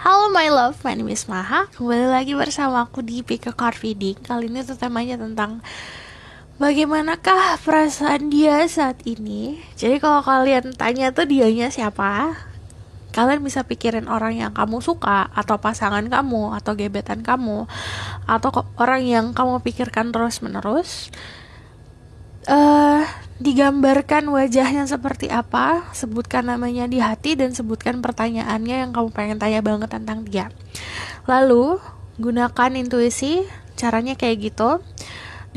Halo my love, my name is Maha. Kembali lagi bersama aku di Pick a Card Reading. Kali ini tuh temanya tentang bagaimanakah perasaan dia saat ini. Jadi kalau kalian tanya tuh dianya siapa, kalian bisa pikirin orang yang kamu suka, atau pasangan kamu, atau gebetan kamu, atau orang yang kamu pikirkan terus menerus. Digambarkan wajahnya seperti apa, sebutkan namanya di hati, dan sebutkan pertanyaannya yang kamu pengen tanya banget tentang dia. Lalu gunakan intuisi, caranya kayak gitu,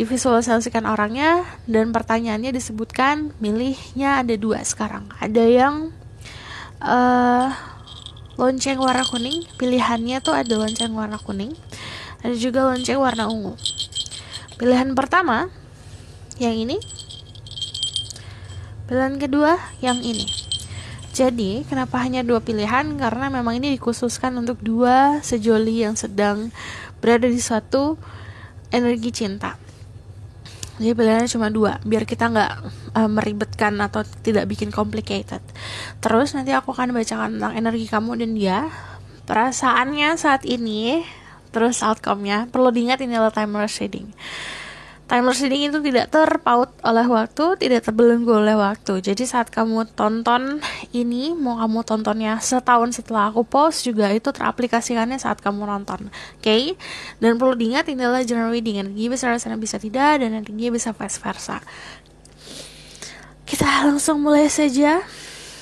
divisualisasikan orangnya, dan pertanyaannya disebutkan. Milihnya ada 2 sekarang. Ada yang lonceng warna kuning, pilihannya tuh ada lonceng warna kuning, ada juga lonceng warna ungu. Pilihan pertama yang ini, pilihan kedua yang ini. Jadi kenapa hanya 2 pilihan? Karena memang ini dikhususkan untuk 2 sejoli yang sedang berada di suatu energi cinta. Jadi pilihannya cuma 2, biar kita nggak meribetkan atau tidak bikin complicated. Terus nanti aku akan bacakan tentang energi kamu dan dia, perasaannya saat ini, terus outcome-nya. Perlu diingat ini adalah timeless reading. Timeless reading itu tidak terpaut oleh waktu, tidak terbelenggu oleh waktu. Jadi saat kamu tonton ini, mau kamu tontonnya setahun setelah aku post juga, itu teraplikasikannya saat kamu nonton. Oke? Dan perlu diingat ini adalah general reading. Energi bisa rasanya bisa tidak, dan energi bisa vice versa. Kita langsung mulai saja.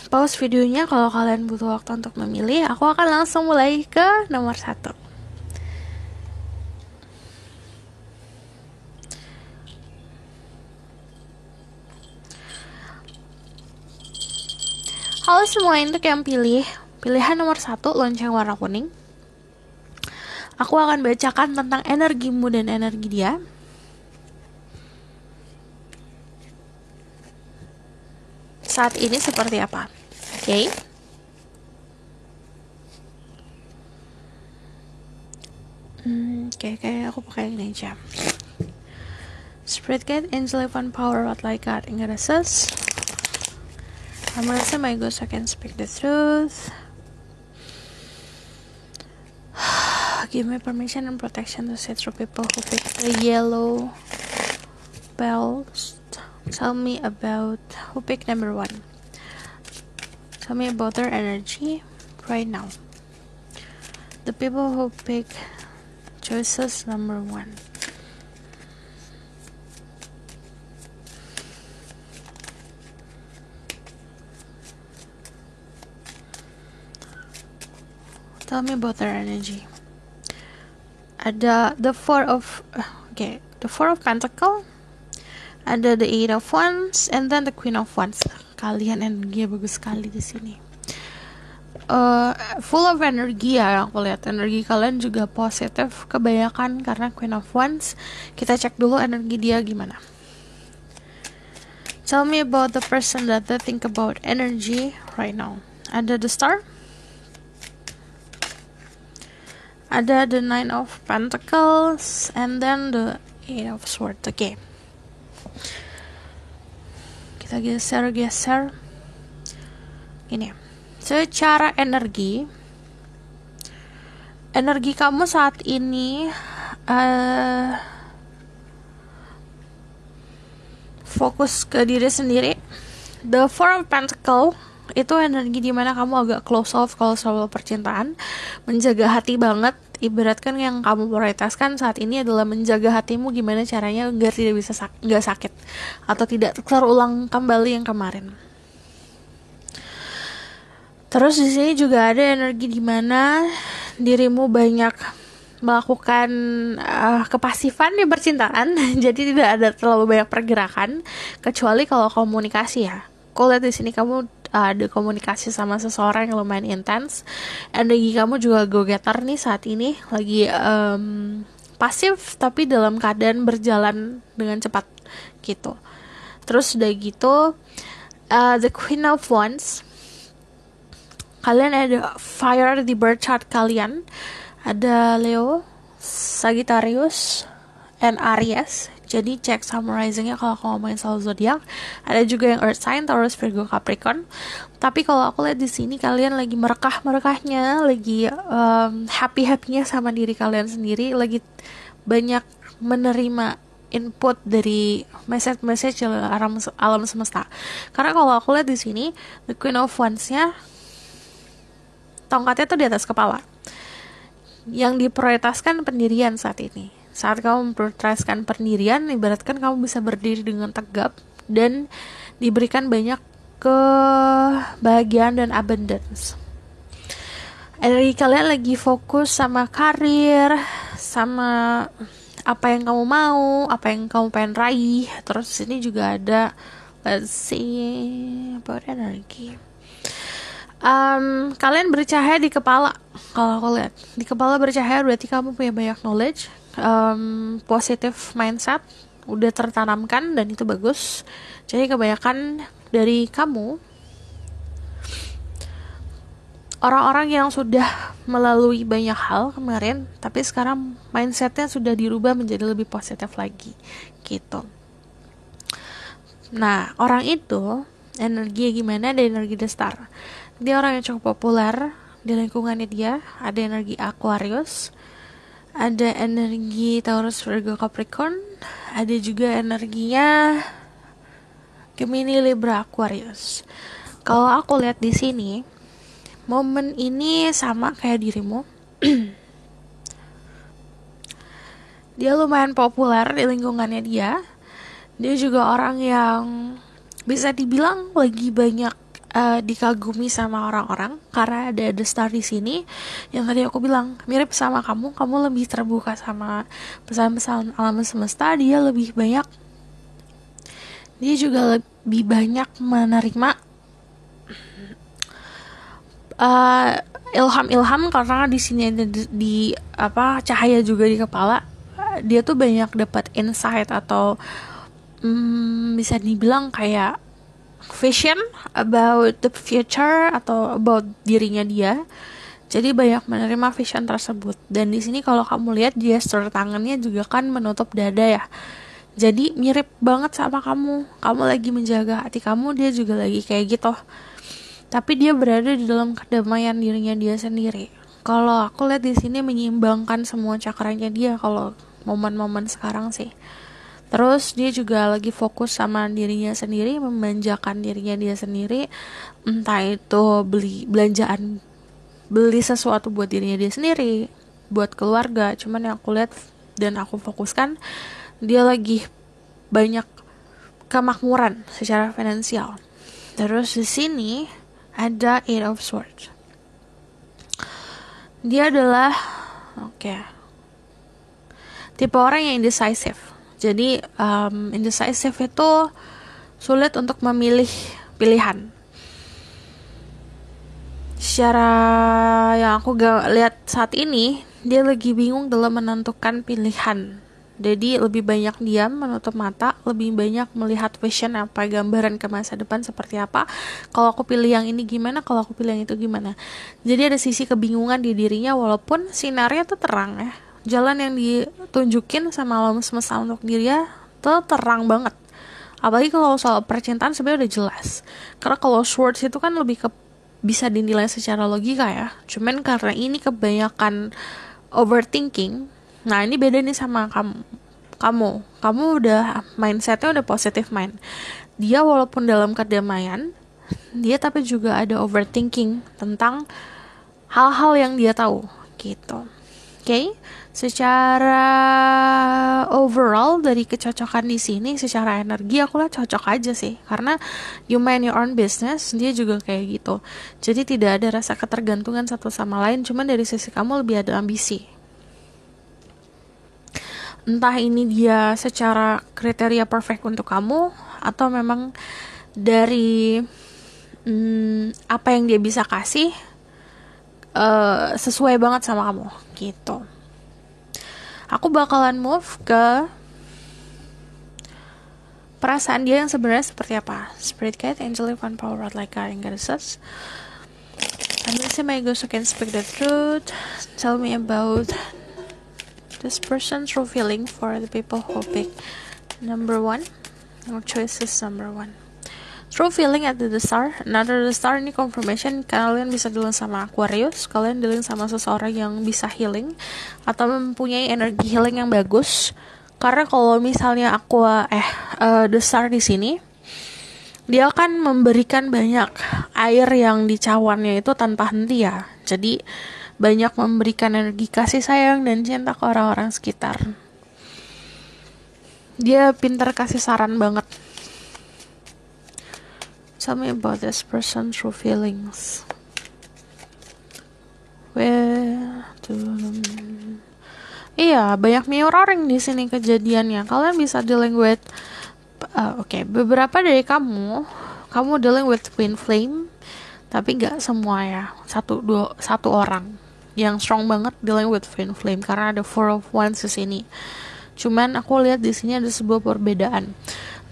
Pause videonya kalau kalian butuh waktu untuk memilih. Aku akan langsung mulai ke nomor 1. Halo semua, untuk yang pilih pilihan nomor 1, lonceng warna kuning. Aku akan bacakan tentang energimu dan energi dia. Saat ini seperti apa? Oke. Kayak aku pakai ini aja. Spirit Guide, Angel Event Power, What Like God, Goddesses. I'm gonna say my ghost, I can speak the truth. Give me permission and protection to see through people who pick the yellow bells. Tell me about who picked number 1. Tell me about their energy right now. The people who pick choices number 1. Tell me about their energy. Ada the Four of Pentacle, ada the Eight of Wands, and then the Queen of Wands. Kalian energinya bagus sekali di sini. Full of energy ya, aku lihat energi kalian juga positif kebanyakan karena Queen of Wands. Kita cek dulu energi dia gimana. Tell me about the person that they think about energy right now. Ada the Star, ada the Nine of Pentacles, and then the Eight of Swords. Oke. Kita geser. Gini. Secara energi kamu saat ini fokus ke diri sendiri. The Four of Pentacles itu energi dimana kamu agak close off kalau soal percintaan, menjaga hati banget. Ibaratkan yang kamu prioritaskan saat ini adalah menjaga hatimu, gimana caranya agar tidak bisa nggak sakit atau tidak terulang kembali yang kemarin. Terus di sini juga ada energi dimana dirimu banyak melakukan kepasifan di percintaan, jadi tidak ada terlalu banyak pergerakan kecuali kalau komunikasi ya. Aku lihat di sini kamu ada komunikasi sama seseorang yang lumayan intens. Energi kamu juga go-getter nih saat ini, lagi pasif tapi dalam keadaan berjalan dengan cepat gitu. Terus udah gitu the Queen of Wands, kalian ada fire di birth chart kalian. Ada Leo, Sagittarius, and Aries. Jadi cek summarizingnya kalau aku ngomongin soal zodiak. Ada juga yang Earth sign, Taurus, Virgo, Capricorn. Tapi kalau aku lihat di sini kalian lagi merekah-merekahnya, lagi happy-happynya sama diri kalian sendiri, lagi banyak menerima input dari message alam semesta. Karena kalau aku lihat di sini, the Queen of Wands-nya tongkatnya tuh di atas kepala. Yang diprioritaskan pendirian saat ini. Saat kamu memprioritaskan pendirian, ibaratkan kamu bisa berdiri dengan tegap dan diberikan banyak kebahagiaan dan abundance. Energi kalian lagi fokus sama karir, sama apa yang kamu mau, apa yang kamu pengen raih. Terus sini juga ada, let's see, about energy. Kalian bercahaya di kepala. Kalau aku lihat di kepala bercahaya berarti kamu punya banyak knowledge, positive mindset udah tertanamkan dan itu bagus. Jadi kebanyakan dari kamu orang-orang yang sudah melalui banyak hal kemarin, tapi sekarang mindsetnya sudah dirubah menjadi lebih positif lagi gitu. Nah, orang itu energi gimana? Ada energi The Star. Dia orang yang cukup populer di lingkungannya dia. Ada energi Aquarius, ada energi Taurus, Virgo, Capricorn, ada juga energinya Gemini, Libra, Aquarius. Kalau aku lihat di sini, momen ini sama kayak dirimu. Dia lumayan populer di lingkungannya dia. Dia juga orang yang bisa dibilang lagi banyak dikagumi sama orang-orang karena ada The Star di sini. Yang tadi aku bilang mirip sama kamu lebih terbuka sama pesan-pesan alam semesta. Dia juga lebih banyak menerima ilham-ilham karena di sini ada di cahaya juga di kepala. Dia tuh banyak dapat insight atau bisa dibilang kayak vision about the future atau about dirinya dia. Jadi banyak menerima vision tersebut. Dan di sini kalau kamu lihat gesture tangannya juga kan menutup dada ya. Jadi mirip banget sama kamu. Kamu lagi menjaga hati kamu, dia juga lagi kayak gitu. Tapi dia berada di dalam kedamaian dirinya dia sendiri. Kalau aku lihat di sini menyeimbangkan semua cakranya dia kalau momen-momen sekarang sih. Terus dia juga lagi fokus sama dirinya sendiri, memanjakan dirinya dia sendiri. Entah itu beli sesuatu buat dirinya dia sendiri, buat keluarga. Cuman yang aku lihat dan aku fokuskan, dia lagi banyak kemakmuran secara finansial. Terus di sini ada Eight of Swords. Dia adalah tipe orang yang indecisive. Jadi indecisive itu sulit untuk memilih pilihan. Secara yang aku lihat saat ini, dia lagi bingung dalam menentukan pilihan. Jadi lebih banyak diam, menutup mata, lebih banyak melihat vision apa, gambaran ke masa depan seperti apa. Kalau aku pilih yang ini gimana, kalau aku pilih yang itu gimana. Jadi ada sisi kebingungan di dirinya walaupun sinarnya tuh terang ya. Jalan yang ditunjukin sama alam semesta untuk dia tuh terang banget. Apalagi kalau soal percintaan sebenarnya udah jelas. Karena kalau swords itu kan lebih bisa dinilai secara logika ya. Cuman karena ini kebanyakan overthinking. Nah ini beda nih sama kamu udah mindsetnya udah positive mind. Dia walaupun dalam kedamaian, dia tapi juga ada overthinking tentang hal-hal yang dia tahu gitu. Oke, secara overall dari kecocokan di sini, secara energi aku lah cocok aja sih, karena you mind your own business, dia juga kayak gitu. Jadi tidak ada rasa ketergantungan satu sama lain, cuman dari sisi kamu lebih ada ambisi. Entah ini dia secara kriteria perfect untuk kamu, atau memang dari apa yang dia bisa kasih sesuai banget sama kamu gitu. Aku bakalan move ke perasaan dia yang sebenarnya seperti apa. Spirit guide, angel, divine power, like guiding goddesses. And this my ghost who can speak the truth. Tell me about this person's true feeling for the people who pick Number one, your choice is number one. True feeling at the star. Another the star ini confirmation kalian bisa dealing sama Aquarius, kalian dealing sama seseorang yang bisa healing atau mempunyai energi healing yang bagus. Karena kalau misalnya the star di sini, dia akan memberikan banyak air yang di cawannya itu tanpa henti ya. Jadi banyak memberikan energi kasih sayang dan cinta ke orang-orang sekitar. Dia pintar kasih saran banget. Tell me about this person true feelings. Iya, banyak mirroring di sini kejadiannya. Kalian bisa dealing with beberapa dari kamu dealing with twin flame, tapi nggak semua ya. Satu orang yang strong banget dealing with twin flame karena ada four of wands di sini. Cuman aku lihat di sini ada sebuah perbedaan.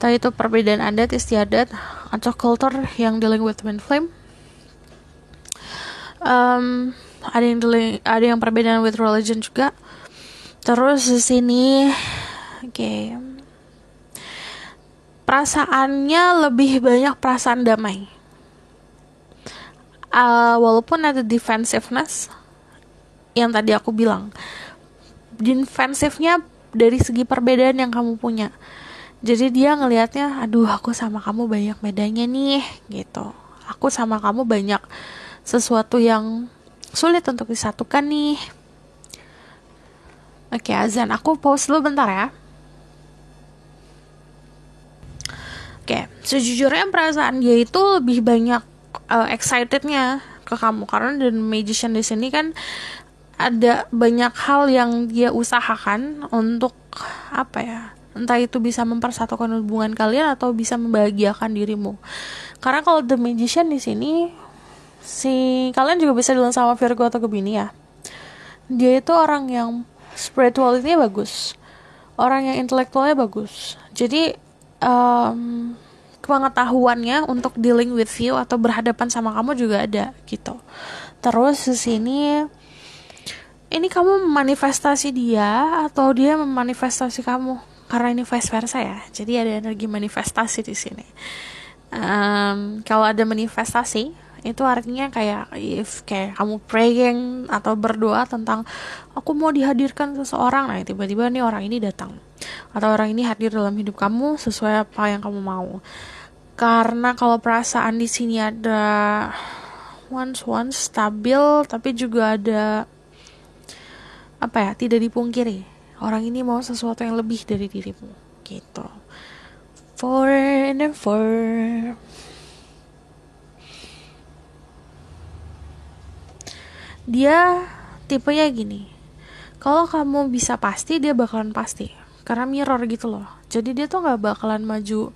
Entah itu perbedaan adat istiadat atau culture yang dealing with twin flame. Ada yang perbedaan with religion juga. Terus di sini, perasaannya lebih banyak perasaan damai. Walaupun ada defensiveness yang tadi aku bilang, defensifnya dari segi perbedaan yang kamu punya. Jadi dia ngelihatnya, aduh aku sama kamu banyak bedanya nih, gitu. Aku sama kamu banyak sesuatu yang sulit untuk disatukan nih. Oke, azan. Aku pause dulu bentar ya. Oke, sejujurnya perasaan dia itu lebih banyak excitednya ke kamu. Karena The Magician di sini kan ada banyak hal yang dia usahakan untuk entah itu bisa mempersatukan hubungan kalian atau bisa membahagiakan dirimu. Karena kalau The Magician di sini, kalian juga bisa bilang sama Virgo atau Gemini ya. Dia itu orang yang spirituality-nya bagus, orang yang intelektualnya bagus. Jadi pengetahuannya untuk dealing with you atau berhadapan sama kamu juga ada gitu. Terus di sini ini kamu memanifestasi dia atau dia memanifestasi kamu? Karena ini vice versa ya, jadi ada energi manifestasi di sini. Kalau ada manifestasi, itu artinya kayak kamu praying atau berdoa tentang aku mau dihadirkan seseorang, nah tiba-tiba nih orang ini datang atau orang ini hadir dalam hidup kamu sesuai apa yang kamu mau. Karena kalau perasaan di sini ada once stabil, tapi juga ada tidak dipungkiri. Orang ini mau sesuatu yang lebih dari dirimu, gitu. Dia tipenya gini. Kalau kamu bisa pasti, dia bakalan pasti. Karena mirror gitu loh. Jadi dia tuh nggak bakalan maju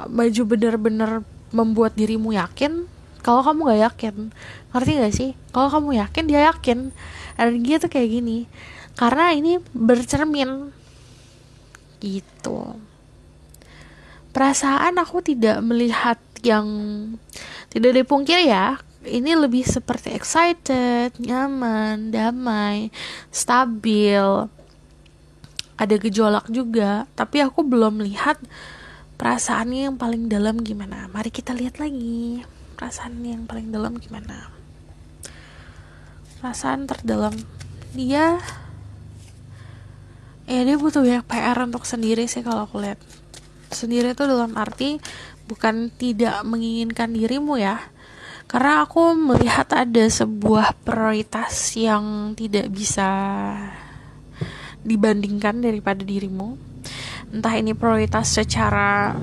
maju bener-bener membuat dirimu yakin. Kalau kamu nggak yakin, ngerti gak sih? Kalau kamu yakin, dia yakin. Energi tuh kayak gini. Karena ini bercermin gitu. Perasaan aku tidak melihat yang tidak dipungkiri ya. Ini lebih seperti excited, nyaman, damai, stabil. Ada gejolak juga, tapi aku belum lihat perasaannya yang paling dalam gimana. Mari kita lihat lagi. Perasaan yang paling dalam gimana. Perasaan terdalam dia butuh banyak PR untuk sendiri sih kalau aku lihat. Sendiri itu dalam arti bukan tidak menginginkan dirimu ya. Karena aku melihat ada sebuah prioritas yang tidak bisa dibandingkan daripada dirimu. Entah ini prioritas secara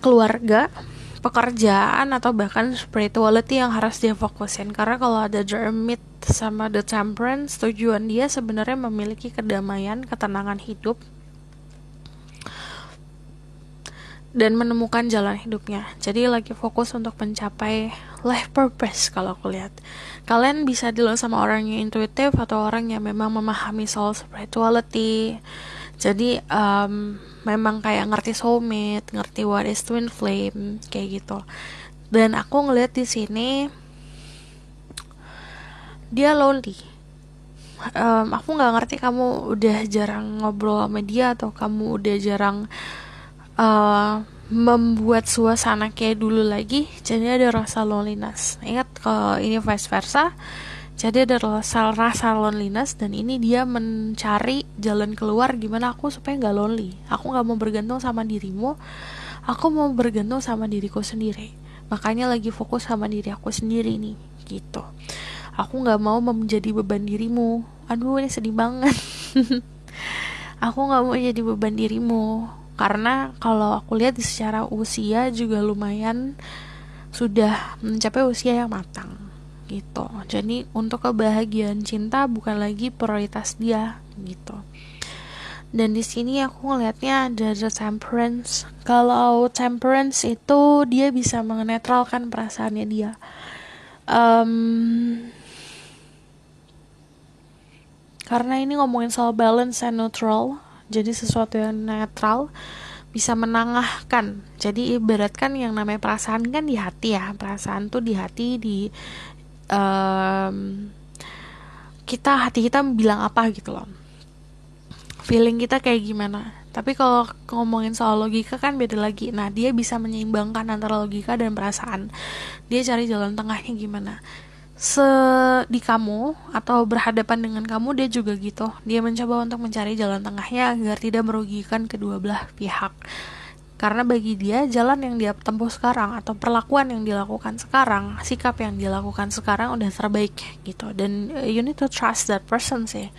keluarga, pekerjaan, atau bahkan spirituality yang harus dia fokusin. Karena kalau ada The Hermit sama The Temperance, tujuan dia sebenarnya memiliki kedamaian, ketenangan hidup, dan menemukan jalan hidupnya. Jadi lagi fokus untuk mencapai life purpose kalau aku lihat. Kalian bisa deal sama orang yang intuitif atau orang yang memang memahami soal spirituality. Jadi memang kayak ngerti soulmate, ngerti what is twin flame, kayak gitu. Dan aku ngeliat di sini dia lonely. aku nggak ngerti kamu udah jarang ngobrol sama dia atau kamu udah jarang membuat suasana kayak dulu lagi, jadi ada rasa loneliness. Ingat kalau ini vice versa, jadi ada rasa loneliness, dan ini dia mencari jalan keluar gimana aku supaya nggak lonely. Aku nggak mau bergantung sama dirimu, aku mau bergantung sama diriku sendiri. Makanya lagi fokus sama diri aku sendiri nih, gitu. Aku nggak mau menjadi beban dirimu. Aduh, ini sedih banget. Aku nggak mau jadi beban dirimu, karena kalau aku lihat secara usia juga lumayan sudah mencapai usia yang matang, gitu. Jadi untuk kebahagiaan cinta bukan lagi prioritas dia, gitu. Dan di sini aku ngelihatnya ada temperance. Kalau temperance itu dia bisa menetralkan perasaannya dia. Karena ini ngomongin soal balance and neutral, jadi sesuatu yang netral bisa menangahkan. Jadi ibaratkan yang namanya perasaan kan di hati ya, perasaan tuh di hati, di hati kita bilang apa gitu loh, feeling kita kayak gimana. Tapi kalau ngomongin soal logika kan beda lagi. Nah, dia bisa menyeimbangkan antara logika dan perasaan. Dia cari jalan tengahnya gimana. Di kamu atau berhadapan dengan kamu, dia juga gitu. Dia mencoba untuk mencari jalan tengahnya agar tidak merugikan kedua belah pihak. Karena bagi dia, jalan yang dia tempuh sekarang atau perlakuan yang dilakukan sekarang, sikap yang dilakukan sekarang udah terbaik gitu. Dan you need to trust that person sih.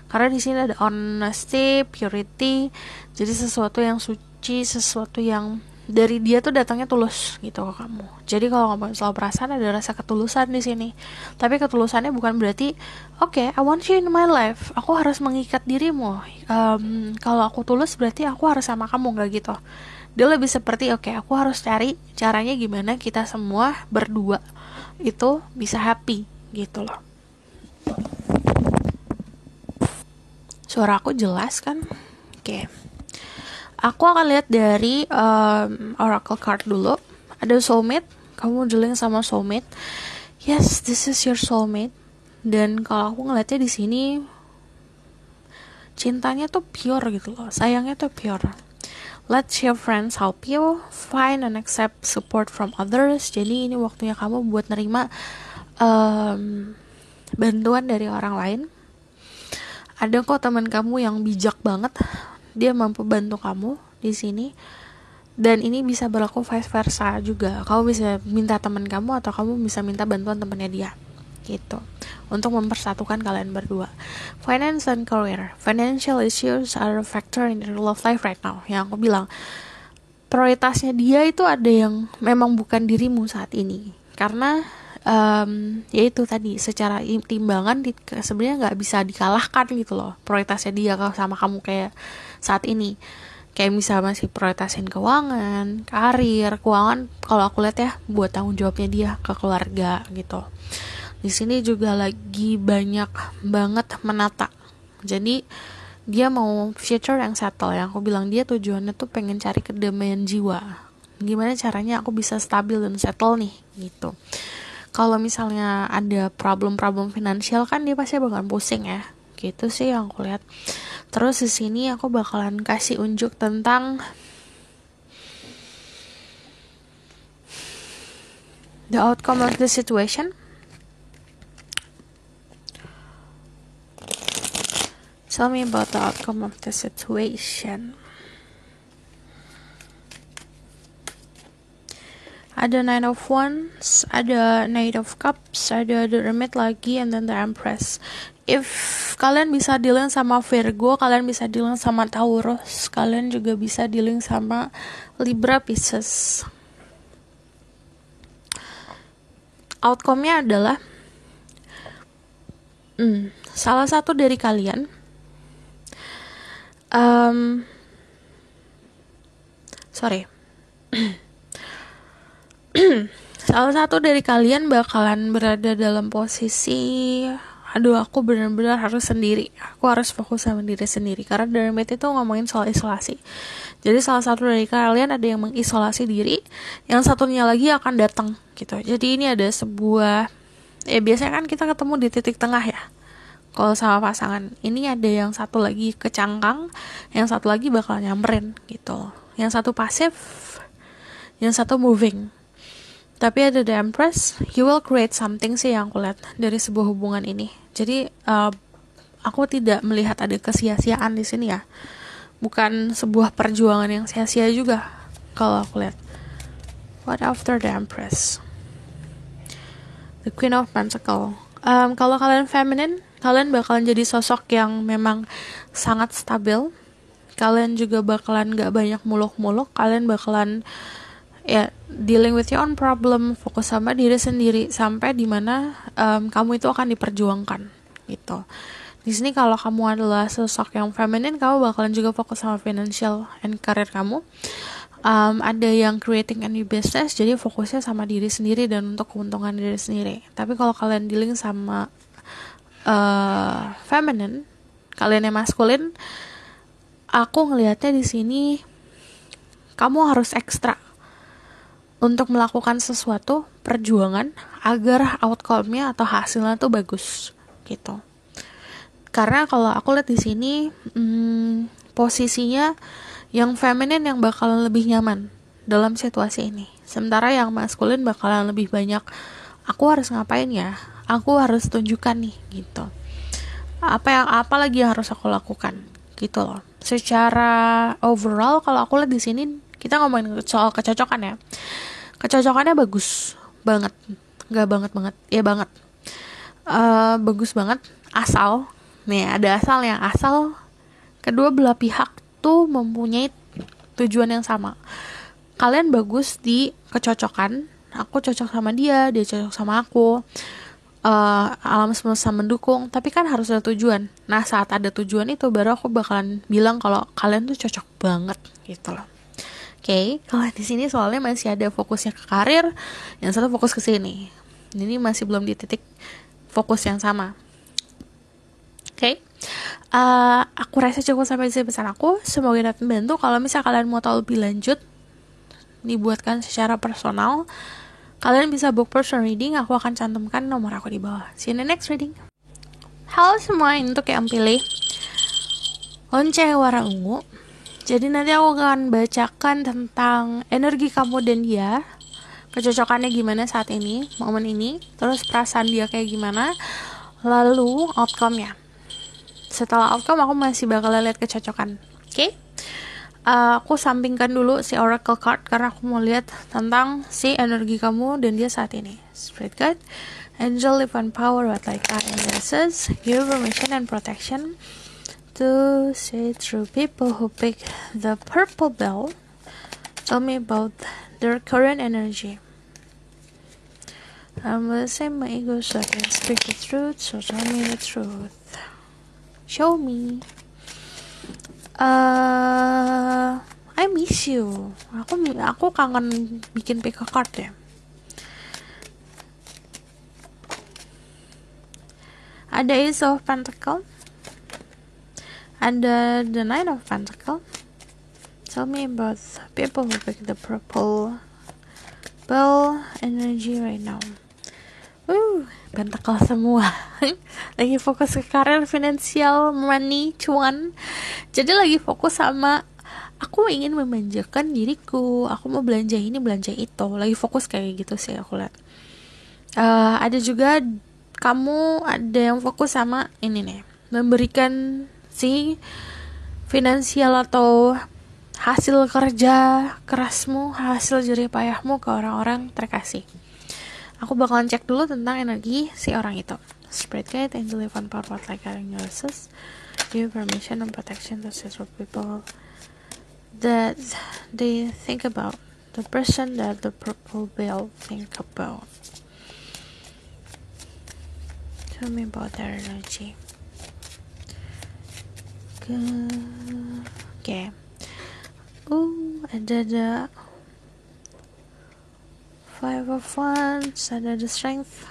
Karena di sini ada honesty, purity, jadi sesuatu yang suci, sesuatu yang dari dia tuh datangnya tulus gitu ke kamu. Jadi kalau ngomongin soal perasaan, ada rasa ketulusan di sini. Tapi ketulusannya bukan berarti okay, I want you in my life, aku harus mengikat dirimu. Kalau aku tulus berarti aku harus sama kamu, nggak gitu. Dia lebih seperti okay, aku harus cari caranya gimana kita semua berdua itu bisa happy gitu loh. Suara aku jelas kan? Oke. Aku akan lihat dari oracle card dulu. Ada soulmate. Kamu dealing sama soulmate. Yes, this is your soulmate. Dan kalau aku ngeliatnya di sini, cintanya tuh pure gitu loh. Sayangnya tuh pure. Let your friends help you. Find and accept support from others. Jadi ini waktunya kamu buat nerima bantuan dari orang lain. Ada kok teman kamu yang bijak banget, dia mampu bantu kamu di sini. Dan ini bisa berlaku vice versa juga. Kamu bisa minta teman kamu atau kamu bisa minta bantuan temannya dia, gitu. Untuk mempersatukan kalian berdua. Finance and career. Financial issues are a factor in your love life right now. Yang aku bilang, prioritasnya dia itu ada yang memang bukan dirimu saat ini. Karena yaitu tadi secara timbangan sebenarnya nggak bisa dikalahkan gitu loh prioritasnya dia sama kamu kayak saat ini. Kayak misalnya masih prioritasin keuangan, karir, keuangan kalau aku lihat ya buat tanggung jawabnya dia ke keluarga gitu. Di sini juga lagi banyak banget menata. Jadi dia mau future yang settle. Yang aku bilang dia tujuannya tuh pengen cari kedamaian jiwa. Gimana caranya aku bisa stabil dan settle nih gitu. Kalau misalnya ada problem-problem finansial kan dia pasti bakalan pusing ya. Gitu sih yang aku lihat. Terus di sini aku bakalan kasih unjuk tentang the outcome of the situation. Tell me about the outcome of the situation. Ada Nine of Wands, ada Knight of Cups, ada The Hermit lagi, and then the Empress. If kalian bisa dealing sama Virgo, kalian bisa dealing sama Taurus, kalian juga bisa dealing sama Libra, Pisces. Outcome-nya adalah salah satu dari kalian salah satu dari kalian bakalan berada dalam posisi aku benar-benar harus sendiri, aku harus fokus sama diri sendiri. Karena dari Hermit itu ngomongin soal isolasi. Jadi salah satu dari kalian ada yang mengisolasi diri, yang satunya lagi akan datang gitu. Jadi ini ada sebuah biasanya kan kita ketemu di titik tengah ya. Kalau sama pasangan ini ada yang satu lagi kecangkang, yang satu lagi bakal nyamperin gitu. Yang satu pasif, yang satu moving. Tapi ada the Empress, you will create something sih yang aku lihat dari sebuah hubungan ini. Jadi aku tidak melihat ada kesia-siaan di sini ya. Bukan sebuah perjuangan yang sia-sia juga kalau aku lihat. What after the Empress? The Queen of Pentacles. Kalau kalian feminine, kalian bakalan jadi sosok yang memang sangat stabil. Kalian juga bakalan gak banyak muluk-muluk. Kalian bakalan ya dealing with your own problem, fokus sama diri sendiri sampai dimana kamu itu akan diperjuangkan gitu. Di sini kalau kamu adalah sosok yang feminine, kamu bakalan juga fokus sama financial and career kamu. Ada yang creating a new business, jadi fokusnya sama diri sendiri dan untuk keuntungan diri sendiri. Tapi kalau kalian dealing sama feminine, kalian yang maskulin, aku ngelihatnya di sini kamu harus ekstra untuk melakukan sesuatu perjuangan agar outcome-nya atau hasilnya tuh bagus gitu. Karena kalau aku lihat di sini posisinya yang feminin yang bakalan lebih nyaman dalam situasi ini. Sementara yang maskulin bakalan lebih banyak aku harus ngapain ya? Aku harus tunjukkan nih gitu. Apa lagi yang harus aku lakukan gitu loh. Secara overall kalau aku lihat di sini kita ngomongin soal kecocokan ya. Kecocokannya bagus banget. Gak banget, ya banget. Bagus banget asal nih ada asalnya. Asal kedua belah pihak tuh mempunyai tujuan yang sama. Kalian bagus di kecocokan. Aku cocok sama dia cocok sama aku. Alam semesta mendukung, tapi kan harus ada tujuan. Nah saat ada tujuan itu baru aku bakalan bilang kalau kalian tuh cocok banget gitu loh. Oke, kalau di sini soalnya masih ada fokusnya ke karir, yang satu fokus ke sini. Ini masih belum di titik fokus yang sama. Oke. Aku rasa cukup sampai di sini pesan aku. Semoga dapat membantu. Kalau misalnya kalian mau tahu lebih lanjut, dibuatkan secara personal, kalian bisa book personal reading. Aku akan cantumkan nomor aku di bawah. See you in the next reading. Halo semua, untuk yang pilih lonceng warna ungu. Jadi nanti aku akan bacakan tentang energi kamu dan dia, kecocokannya gimana saat ini, momen ini, terus perasaan dia kayak gimana, lalu outcome-nya. Setelah outcome aku masih bakal lihat kecocokan. Oke? Aku sampingkan dulu si oracle card karena aku mau lihat tentang si energi kamu dan dia saat ini. Spirit guide, angel, divine power, what like that analysis, give permission and protection to see through people who pick the purple bell. Tell me about their current energy. I'm gonna say my ego so I can speak the truth, so tell me the truth. Show me. I miss you. Aku kangen bikin pick a card ya. Ada Ace of Pentacles. Ada the Nine of Pentacles. Tell me about people who pick the purple bell energy right now. Pentacle semua. Lagi fokus ke karir, finansial, money, cuan. Jadi lagi fokus sama aku ingin memanjakan diriku. Aku mau belanja ini, belanja itu. Lagi fokus kayak gitu sih aku lihat. Ada juga kamu ada yang fokus sama ini nih, memberikan si finansial atau hasil kerja kerasmu, hasil jerih payahmu ke orang-orang terkasih. Aku bakalan cek dulu tentang energi si orang itu. Spirit guide, angel, divine power, what like analysis, give permission and protection to several people that they think about, the person that the purple veil think about. Tell me about their energy. Okay. Ada the Five of Wands, ada the Strength.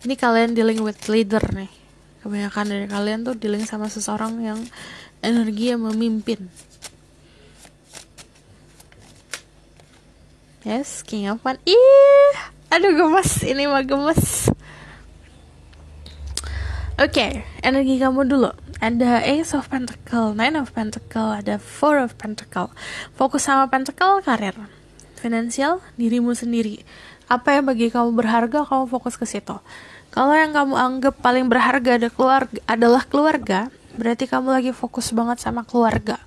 Ini kalian dealing with leader nih. Kebanyakan dari kalian tuh dealing sama seseorang yang energi yang memimpin. Yes, King of Wands. Ih, aduh gemes, ini mah gemes. Oke, energi kamu dulu. Ada Ace of Pentacle, Nine of Pentacle, ada Four of Pentacle. Fokus sama Pentacle, karir, finansial, dirimu sendiri. Apa yang bagi kamu berharga, kamu fokus ke situ. Kalau yang kamu anggap paling berharga adalah keluarga, berarti kamu lagi fokus banget sama keluarga.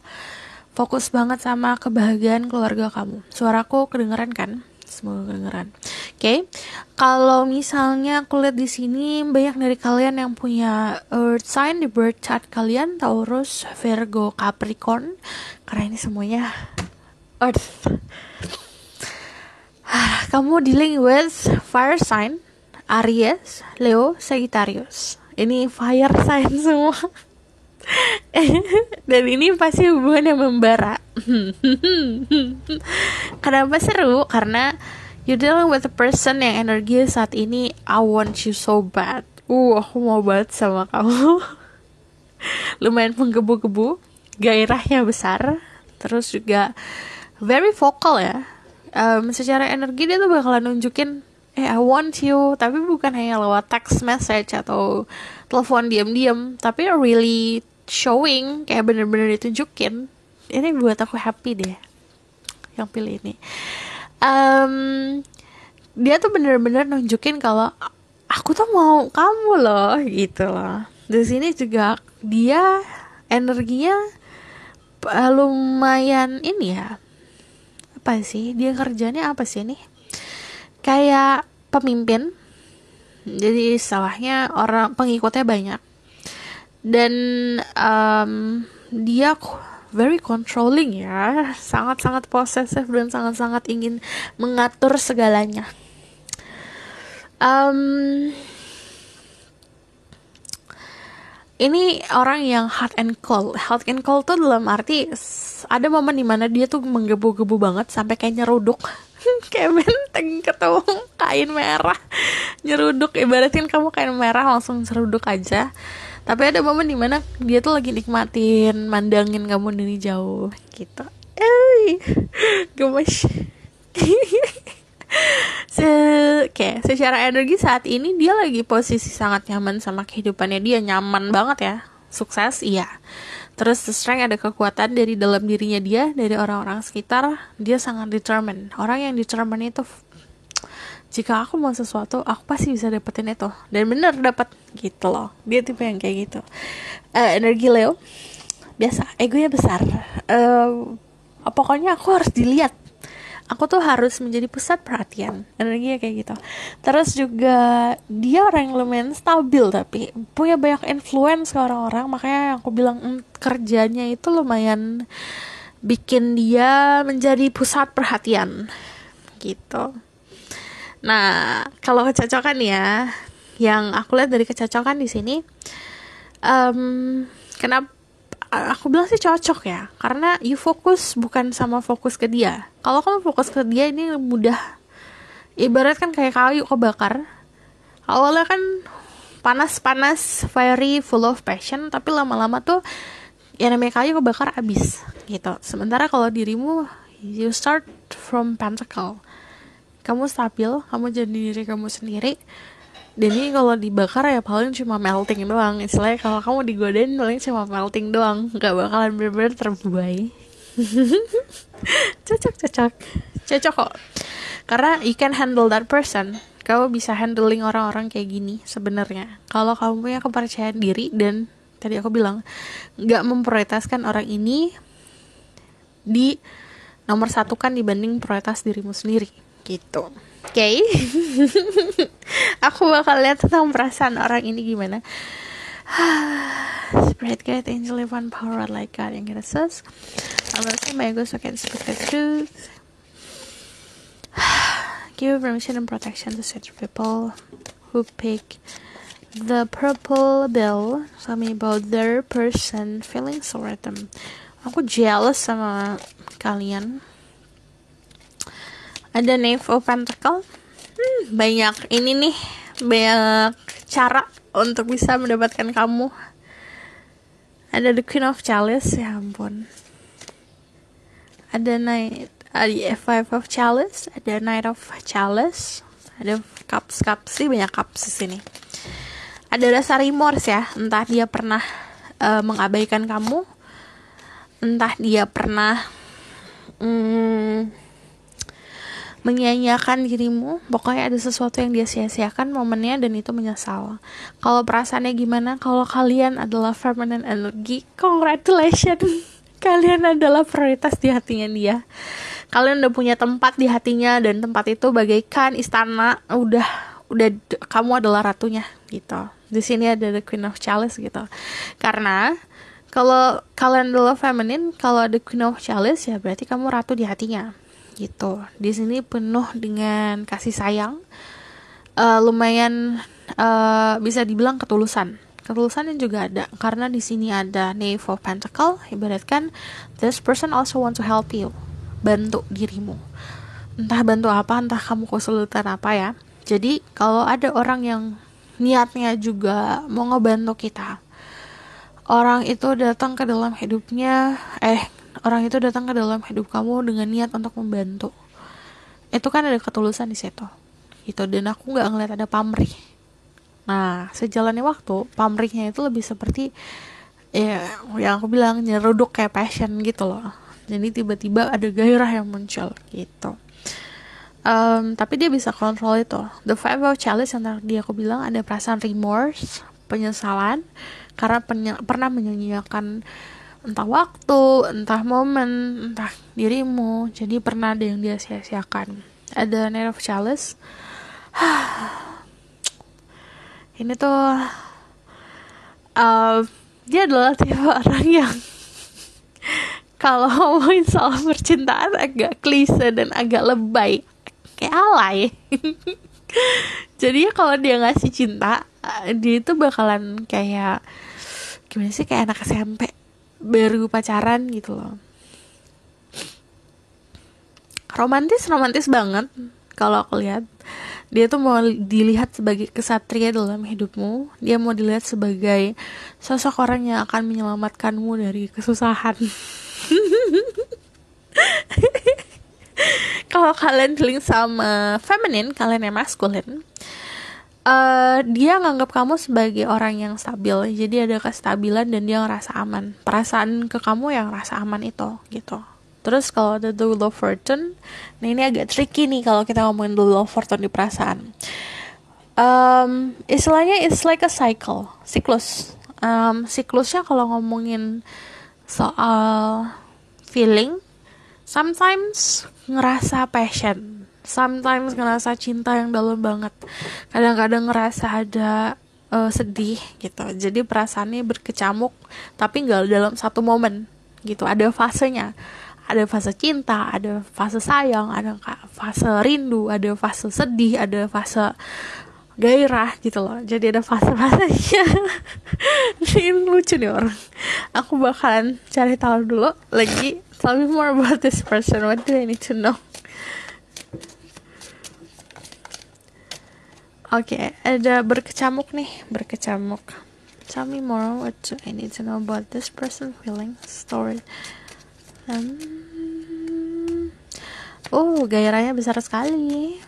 Fokus banget sama kebahagiaan keluarga kamu. Suaraku kedengeran kan? Semoga kedengeran. Oke. Kalau misalnya aku lihat di sini banyak dari kalian yang punya earth sign di birth chart kalian, Taurus, Virgo, Capricorn. Karena ini semuanya earth. Kamu dealing with fire sign, Aries, Leo, Sagittarius. Ini fire sign semua. Dan ini pasti hubungan yang membara. Kenapa seru? Karena you're dealing with a person yang energi saat ini I want you so bad. Aku mau banget sama kamu. Lumayan menggebu-gebu, gairahnya besar, terus juga very vocal ya. Secara energi dia tuh bakalan nunjukin I want you, tapi bukan hanya lewat text message atau telepon diam-diam, tapi really showing, kayak bener-bener ditunjukin. Ini buat aku happy deh yang pilih ini. Dia tuh bener-bener nunjukin kalau aku tuh mau kamu loh, gitu loh. Di sini juga dia energinya lumayan ini ya. Apa sih? Dia kerjanya apa sih nih? Kayak pemimpin. Jadi istilahnya orang pengikutnya banyak. Dan dia very controlling ya, sangat-sangat possessive dan sangat-sangat ingin mengatur segalanya. Ini orang yang hot and cold. Hot and cold tuh dalam arti ada momen dimana dia tuh menggebu-gebu banget sampai kayak nyeruduk. Kayak benteng ketemu kain merah nyeruduk, ibaratin kamu kain merah langsung seruduk aja. Tapi ada momen dimana dia tuh lagi nikmatin, mandangin kamu dari jauh gitu. Gemes. Secara energi saat ini dia lagi posisi sangat nyaman sama kehidupannya dia, nyaman banget ya, sukses iya. Terus strength, ada kekuatan dari dalam dirinya dia, dari orang-orang sekitar. Dia sangat determined. Orang yang determined itu, jika aku mau sesuatu, aku pasti bisa dapetin itu. Dan bener dapet gitu loh. Dia tipe yang kayak gitu. Energi Leo, biasa, egonya besar. Pokoknya aku harus dilihat. Aku tuh harus menjadi pusat perhatian. Energinya kayak gitu. Terus juga dia orang yang lumayan stabil, tapi punya banyak influence ke orang-orang. Makanya aku bilang kerjanya itu lumayan bikin dia menjadi pusat perhatian gitu. Nah, kalau kecocokan ya, yang aku lihat dari kecocokan di sini, kenapa aku bilang sih cocok ya, karena you fokus bukan sama fokus ke dia. Kalau kamu fokus ke dia ini mudah, ibarat kan kayak kayu kebakar. Awalnya kan panas-panas, fiery, full of passion, tapi lama-lama tuh ya namanya kayu kebakar abis gitu. Sementara kalau dirimu, you start from pentacle. Kamu stabil, kamu jadi diri kamu sendiri. Dan ini kalau dibakar ya paling cuma melting doang. Istilahnya kalau kamu digodain paling cuma melting doang, gak bakalan bener-bener terbuai. Cocok kok. Karena you can handle that person. Kamu bisa handling orang-orang kayak gini sebenarnya. Kalau kamu punya kepercayaan diri dan tadi aku bilang gak memprioritaskan orang ini di nomor satu kan dibanding prioritas dirimu sendiri gitu. Oke. Aku bakal lihat tentang perasaan orang ini gimana. Spirit guide, angel, divine power, like God yang kita sus. I'm gonna say my ego so I can speak the truth. Give permission and protection to such people who pick the purple bill. Tell me about their person, feelings toward them. Aku jealous sama kalian. Ada Knave of Pentacle. Banyak ini nih, banyak cara untuk bisa mendapatkan kamu. Ada The Queen of Chalice, ya ampun. Ada Knight, Ada Five of Chalice, ada Knight of Chalice, ada Cups sih, banyak cups di sini. Ada rasa remorse ya, entah dia pernah mengabaikan kamu, entah dia pernah menyia-nyiakan dirimu. Pokoknya ada sesuatu yang dia sia-siakan momennya dan itu menyesal. Kalau perasaannya gimana? Kalau kalian adalah feminine energy, congratulations. Kalian adalah prioritas di hatinya dia. Kalian udah punya tempat di hatinya dan tempat itu bagaikan istana. Udah kamu adalah ratunya gitu. Di sini ada the Queen of Chalice gitu. Karena kalau kalian adalah feminine, kalau ada Queen of Chalice ya berarti kamu ratu di hatinya gitu. Di sini penuh dengan kasih sayang. Lumayan bisa dibilang ketulusan juga ada, karena di sini ada Knave of Pentacle, ibaratkan this person also want to help you, bantu dirimu, entah bantu apa, entah kamu kesulitan apa ya. Jadi kalau ada orang yang niatnya juga mau ngebantu kita, orang itu datang ke dalam hidup kamu dengan niat untuk membantu, itu kan ada ketulusan di situ gitu. Dan aku nggak ngeliat ada pamrih. Nah, sejalannya waktu, pamrihnya itu lebih seperti ya yang aku bilang, nyeruduk kayak passion gitu loh. Jadi tiba-tiba ada gairah yang muncul gitu. Tapi dia bisa kontrol itu. The Five of Chalice yang tadi aku bilang ada perasaan remorse, penyesalan karena pernah menyanyiakan entah waktu, entah momen, entah dirimu. Jadi pernah ada yang dia sia-siakan. Ada Knight of Chalice. Ini tuh dia adalah tipe orang yang kalau ngomongin soal percintaan agak klise dan agak lebay, kayak alay. Jadi kalau dia ngasih cinta, dia itu bakalan kayak gimana sih, kayak anak SMP baru pacaran gitu loh. Romantis banget kalau aku lihat. Dia tuh mau dilihat sebagai kesatria dalam hidupmu. Dia mau dilihat sebagai sosok orang yang akan menyelamatkanmu dari kesusahan. Kalau kalian feeling sama feminine, kalian yang masculine, dia nganggap kamu sebagai orang yang stabil. Jadi ada kestabilan dan dia ngerasa aman. Perasaan ke kamu yang ngerasa aman itu gitu. Terus kalau ada the Wheel of Fortune, nah ini agak tricky nih kalau kita ngomongin the Wheel of Fortune di perasaan. Istilahnya it's like a siklus. Siklusnya kalau ngomongin soal feeling, sometimes ngerasa passion, sometimes ngerasa cinta yang dalam banget, kadang-kadang ngerasa ada sedih gitu. Jadi perasaannya berkecamuk, tapi nggak dalam satu momen gitu. Ada fasenya. Ada fase cinta, ada fase sayang, ada fase rindu, ada fase sedih, ada fase gairah gitu loh. Jadi ada fase-fasenya. Ini lucu nih orang. Aku bakalan cari tahu dulu lagi. Tell me more about this person. What do I need to know? Oke, ada berkecamuk. Tell me more. What do I need to know about this person feeling story? Gairahnya besar sekali.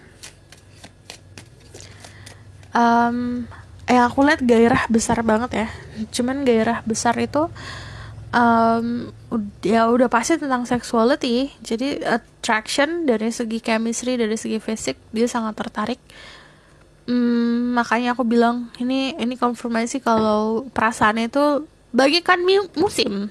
Aku lihat gairah besar banget ya. Cuman gairah besar itu udah pasti tentang sexuality. Jadi attraction dari segi chemistry, dari segi fisik, dia sangat tertarik. Makanya aku bilang ini konfirmasi kalau perasaannya itu bagaikan musim.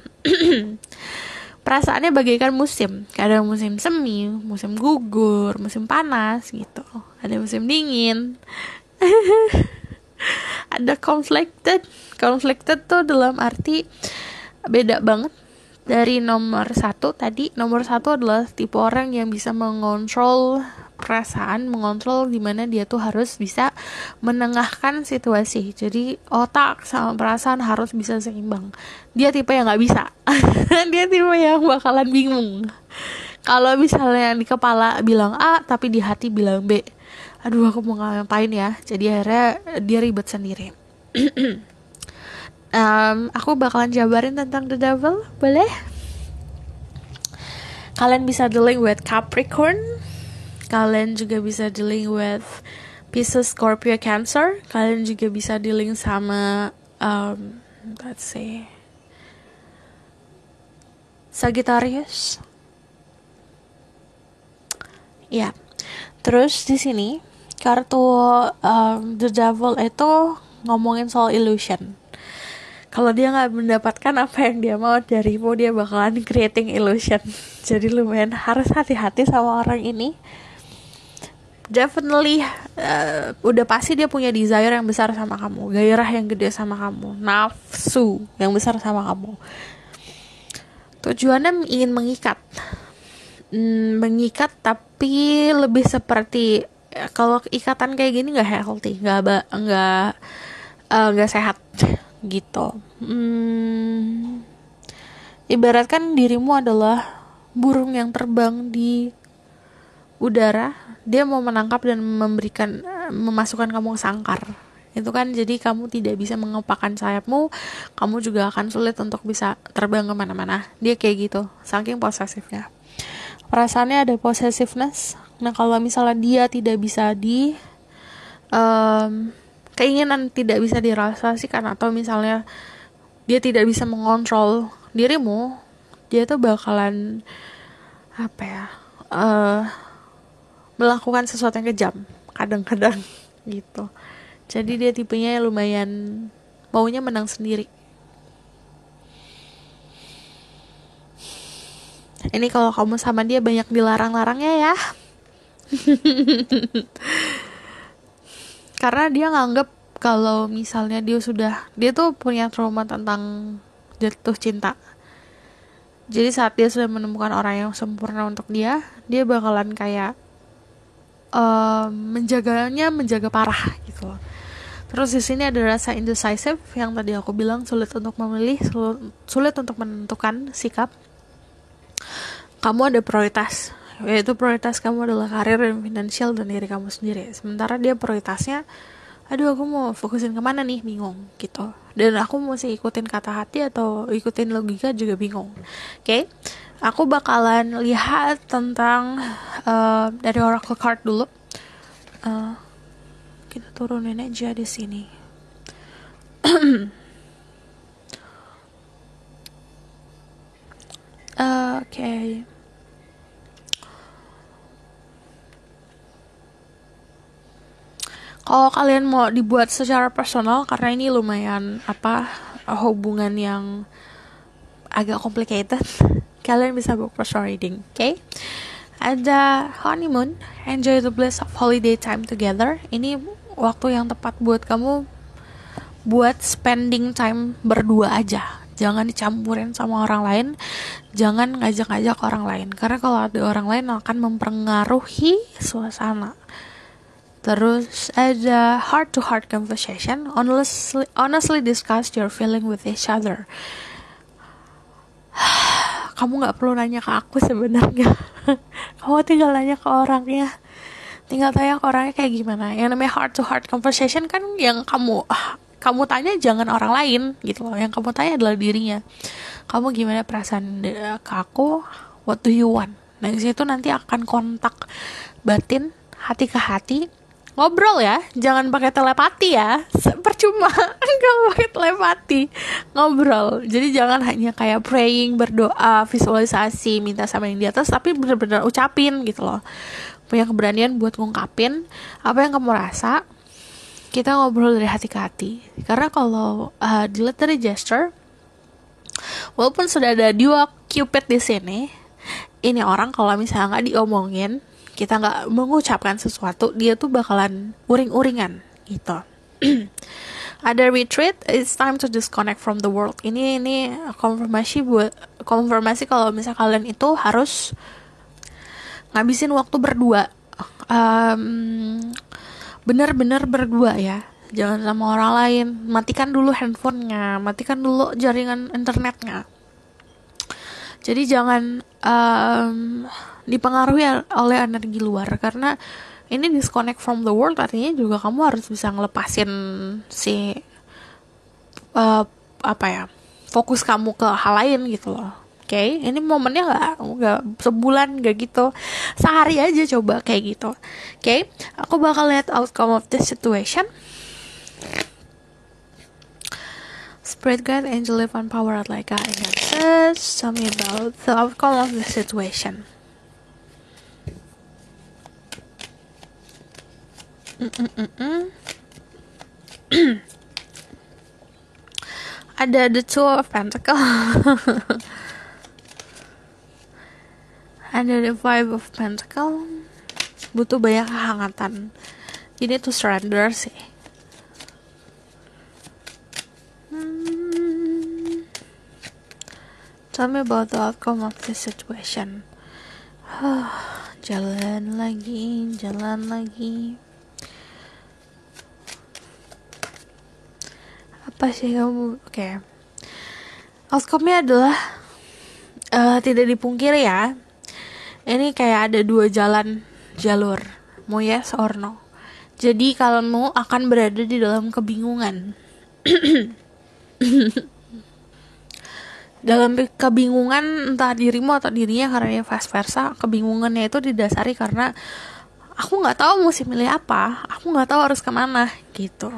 Perasaannya bagaikan musim. Kadang musim semi, musim gugur, musim panas gitu. Ada musim dingin. Ada conflicted tuh dalam arti beda banget dari nomor 1 tadi. Nomor 1 adalah tipe orang yang bisa mengontrol perasaan, mengontrol dimana dia tuh harus bisa menengahkan situasi. Jadi otak sama perasaan harus bisa seimbang. Dia tipe yang nggak bisa. Dia tipe yang bakalan bingung. Kalau misalnya di kepala bilang A tapi di hati bilang B, aduh aku mau ngapain ya. Jadi akhirnya dia ribet sendiri. Aku bakalan jabarin tentang the devil, boleh? kalian bisa dealing with Capricorn, kalian juga bisa dealing with Pisces, Scorpio, Cancer, kalian juga bisa dealing sama let's say Sagittarius. Ya. Terus di sini kartu The Devil itu ngomongin soal illusion. Kalau dia nggak mendapatkan apa yang dia mau darimu, dia bakalan creating illusion. Jadi lumayan harus hati-hati sama orang ini. Definitely udah pasti dia punya desire yang besar sama kamu, gairah yang gede sama kamu, nafsu yang besar sama kamu. Tujuannya ingin mengikat, tapi lebih seperti kalau ikatan kayak gini nggak healthy, nggak sehat gitu. Ibaratkan dirimu adalah burung yang terbang di udara, dia mau menangkap dan memasukkan kamu ke sangkar. Itu kan jadi kamu tidak bisa mengepakkan sayapmu, kamu juga akan sulit untuk bisa terbang kemana-mana. Dia kayak gitu, saking posesifnya. Perasaannya ada possessiveness. Nah kalau misalnya dia tidak bisa keinginan tidak bisa dirasasikan, atau misalnya dia tidak bisa mengontrol dirimu, dia tuh bakalan melakukan sesuatu yang kejam kadang-kadang gitu. Jadi dia tipenya lumayan maunya menang sendiri. Ini kalau kamu sama dia banyak dilarang-larangnya ya. Karena dia nganggep kalau misalnya dia tuh punya trauma tentang jatuh cinta. Jadi saat dia sudah menemukan orang yang sempurna untuk dia bakalan kayak menjaga parah gitu. Terus di sini ada rasa indecisive yang tadi aku bilang, sulit untuk memilih, sulit untuk menentukan sikap. Kamu ada prioritas, yaitu prioritas kamu adalah karir dan finansial dan diri kamu sendiri. Sementara dia prioritasnya, aku mau fokusin kemana nih, bingung gitu. Dan aku mesti ikutin kata hati atau ikutin logika juga bingung. Oke? Aku bakalan lihat tentang dari oracle card dulu. Kita turunin aja di sini. Okay. Kalau kalian mau dibuat secara personal, karena ini lumayan hubungan yang agak complicated, kalian bisa book personal reading, okay? Ada honeymoon, enjoy the bliss of holiday time together. Ini waktu yang tepat buat kamu buat spending time berdua aja. Jangan dicampurin sama orang lain, jangan ngajak-ngajak orang lain, karena kalau ada orang lain akan mempengaruhi suasana. Terus ada heart-to-heart conversation, honestly discuss your feeling with each other. Kamu gak perlu nanya ke aku sebenarnya. Kamu tinggal nanya ke orangnya. Tinggal tanya ke orangnya kayak gimana. Yang namanya heart-to-heart conversation kan yang kamu tanya jangan orang lain gitu loh. Yang kamu tanya adalah dirinya. Kamu gimana perasaan ke aku? What do you want? Nah disitu nanti akan kontak batin, hati ke hati. Ngobrol ya, jangan pakai telepati ya, percuma kalau pakai telepati, ngobrol. Jadi jangan hanya kayak praying, berdoa, visualisasi, minta sama yang di atas, tapi benar-benar ucapin gitu loh. Punya keberanian buat ngungkapin apa yang kamu rasa. Kita ngobrol dari hati ke hati. Karena kalau dilihat dari gesture, walaupun sudah ada dua Cupid di sini, ini orang kalau misalnya nggak diomongin, kita nggak mengucapkan sesuatu, dia tuh bakalan uring-uringan gitu. Ada retreat, it's time to disconnect from the world. Ini konfirmasi kalau misalnya kalian itu harus ngabisin waktu berdua, benar-benar berdua ya, jangan sama orang lain. Matikan dulu handphonenya, matikan dulu jaringan internetnya. Jadi jangan dipengaruhi oleh energi luar, karena ini disconnect from the world artinya juga kamu harus bisa ngelepasin fokus kamu ke hal lain gitu loh. Oke, ini momennya nggak sebulan, nggak gitu, sehari aja coba kayak gitu. Oke, aku bakal lihat outcome of the situation. Spirit guide, angel, divine power, like God, and tell me about the outcome of the situation. Ada the two of pentacle. Ada the five of pentacle. Butuh banyak kehangatan. Ini tuh surrender sih. Tell me about the outcome of this situation. Jalan lagi. Apa sih kamu? Oke. Outcome-nya adalah tidak dipungkiri ya. Ini kayak ada dua jalur, mau yes or no. Jadi kamu akan berada di dalam kebingungan. Dalam kebingungan entah dirimu atau dirinya, karena vice versa. Kebingungannya itu didasari karena aku nggak tahu mesti milih apa, aku nggak tahu harus kemana gitu.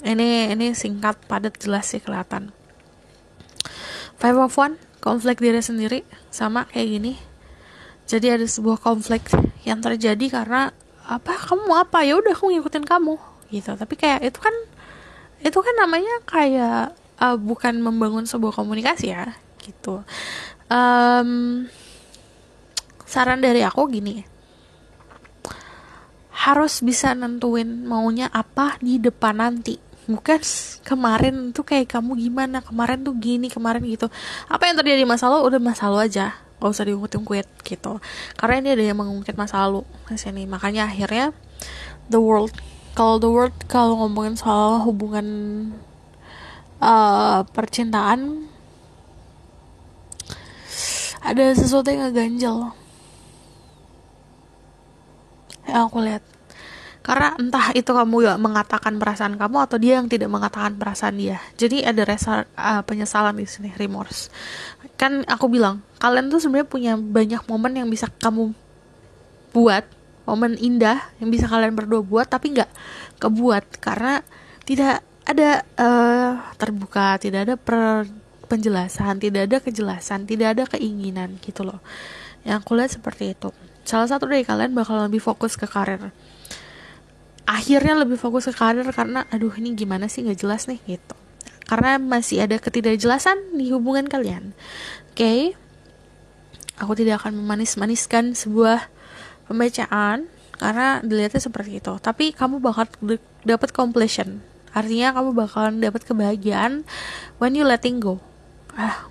Ini singkat, padat, jelas sih kelihatan. Five of One, konflik diri sendiri, sama kayak gini. Jadi ada sebuah konflik yang terjadi karena kamu mau apa, ya udah aku ngikutin kamu gitu. Tapi kayak itu kan namanya kayak bukan membangun sebuah komunikasi ya gitu. Saran dari aku gini, harus bisa nentuin maunya apa di depan nanti, bukan kemarin tuh kayak kamu gimana, kemarin tuh gini, kemarin gitu. Apa yang terjadi masa lalu udah masa lalu aja, gak usah diungkit-ungkit gitu, karena ini ada yang mengungkit masa lalu di sini. Makanya akhirnya kalau ngomongin soal hubungan percintaan, ada sesuatu yang ngeganjel yang aku lihat. Karena entah itu kamu gak mengatakan perasaan kamu atau dia yang tidak mengatakan perasaan dia. Jadi ada penyesalan di sini, remorse. Kan aku bilang, kalian tuh sebenarnya punya banyak momen yang bisa kamu buat, momen indah yang bisa kalian berdua buat, tapi nggak kebuat karena tidak ada terbuka, tidak ada penjelasan, tidak ada kejelasan, tidak ada keinginan gitu loh. Yang aku lihat seperti itu. Salah satu dari kalian bakal lebih fokus ke karir. Akhirnya lebih fokus ke karir karena ini gimana sih, nggak jelas nih gitu. Karena masih ada ketidakjelasan di hubungan kalian. Oke. Aku tidak akan memanis-maniskan sebuah pembacaan karena dilihatnya seperti itu. Tapi kamu bakal dapat completion. Artinya kamu bakalan dapat kebahagiaan when you letting go.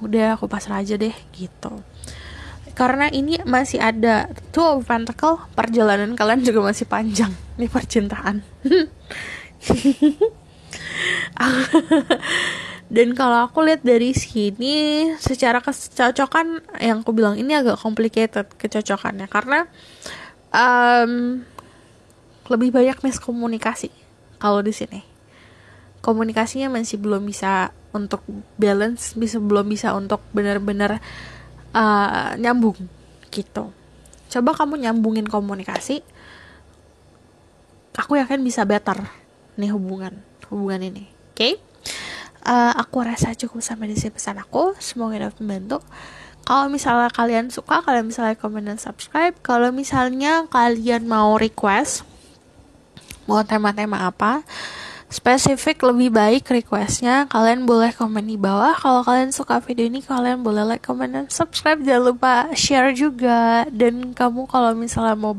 Udah aku pasrah aja deh gitu. Karena ini masih ada Two of Pentacle, perjalanan kalian juga masih panjang nih percintaan. Dan kalau aku lihat dari sini, secara kecocokan yang aku bilang ini agak complicated kecocokannya karena lebih banyak miskomunikasi. Kalau di sini komunikasinya masih belum bisa untuk balance, belum bisa untuk benar-benar nyambung gitu. Coba kamu nyambungin komunikasi, aku yakin bisa better nih hubungan ini. Oke? Aku rasa cukup sampai di sini pesan aku. Semoga dapat membantu. Kalau misalnya kalian suka, kalian bisa like, comment, dan subscribe. Kalau misalnya kalian mau request mau tema-tema apa spesifik, lebih baik requestnya kalian boleh komen di bawah. Kalau kalian suka video ini, kalian boleh like, comment, dan subscribe. Jangan lupa share juga. Dan kamu kalau misalnya mau